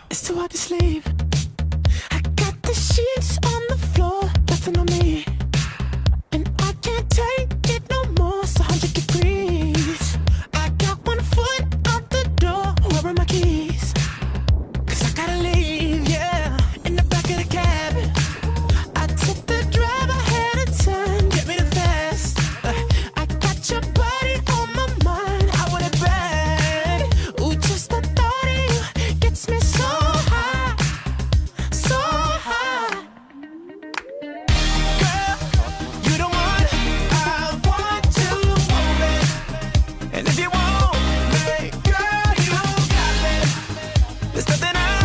It's too hard to sleep. I got the sheets on the floor, nothing on me, and I can't take it no more. It's 100 degrees. I got one foot out the door. Where are my keys? 'Cause I gotta leave, yeah. In the back of the cab, I took the drive ahead of time. Get me the fast. I got your body on my mind. I want it bad. Ooh, just the thought of you gets me so high, so high. Girl, you the one I want to move it. And if you want me, girl, you got me. There's nothing I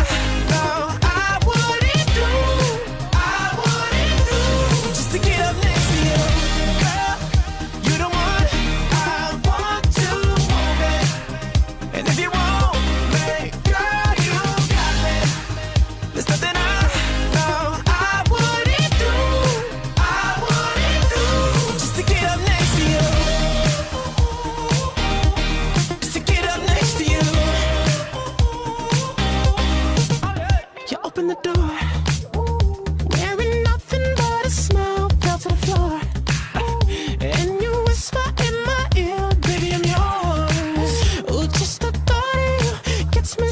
know I wouldn't do. I wouldn't do just to get up next to you. Girl, you the one I want to move it. And if you want me, girl, you got me. There's nothing I know I wouldn't do. I wouldn't do just to get up next to you. Just to get up next to you. You open the door, wearing nothing but a smile, fell to the floor, and you whisper in my ear, baby, I'm yours. Ooh, just the thought of you gets me